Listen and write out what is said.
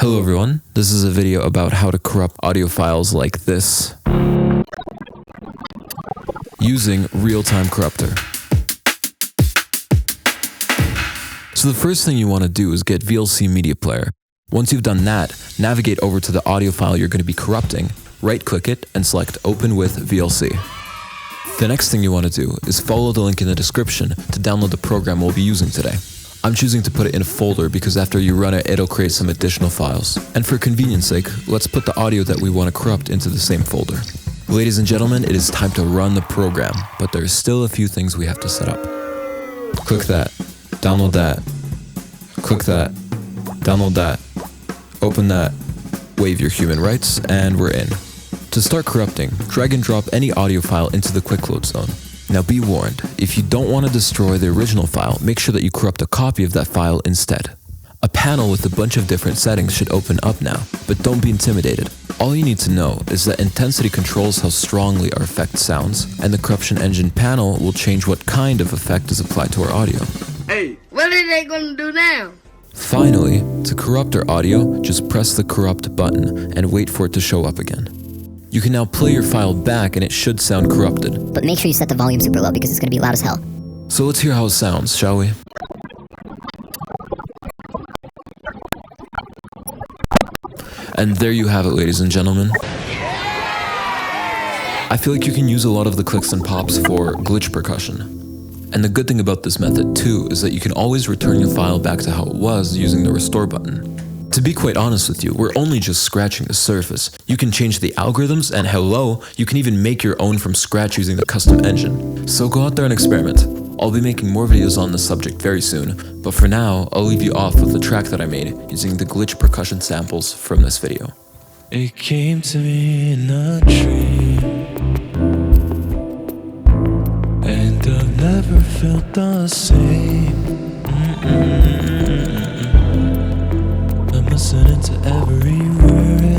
Hello everyone, this is a video about how to corrupt audio files like this using real-time corruptor. So the first thing you want to do is get VLC Media Player. Once you've done that, navigate over to the audio file you're going to be corrupting, right-click it, and select Open with VLC. The next thing you want to do is follow the link in the description to download the program we'll be using today. I'm choosing to put it in a folder because after you run it, it'll create some additional files. And for convenience sake, let's put the audio that we want to corrupt into the same folder. Ladies and gentlemen, it is time to run the program, but there's still a few things we have to set up. Click that, download that, click that, download that, open that, waive your human rights, and we're in. To start corrupting, drag and drop any audio file into the quick load zone. Now be warned, if you don't want to destroy the original file, make sure that you corrupt a copy of that file instead. A panel with a bunch of different settings should open up now, but don't be intimidated. All you need to know is that intensity controls how strongly our effect sounds, and the corruption engine panel will change what kind of effect is applied to our audio. Hey, what are they gonna do now? Finally, to corrupt our audio, just press the corrupt button and wait for it to show up again. You can now play your file back and it should sound corrupted. But make sure you set the volume super low because it's going to be loud as hell. So let's hear how it sounds, shall we? And there you have it, ladies and gentlemen. I feel like you can use a lot of the clicks and pops for glitch percussion. And the good thing about this method too is that you can always return your file back to how it was using the restore button. To be quite honest with you, we're only just scratching the surface. You can change the algorithms, and hello, you can even make your own from scratch using the custom engine. So go out there and experiment. I'll be making more videos on this subject very soon, but for now, I'll leave you off with the track that I made using the glitch percussion samples from this video. It came to me in a dream, and I've never felt the same. I'm listening to every word.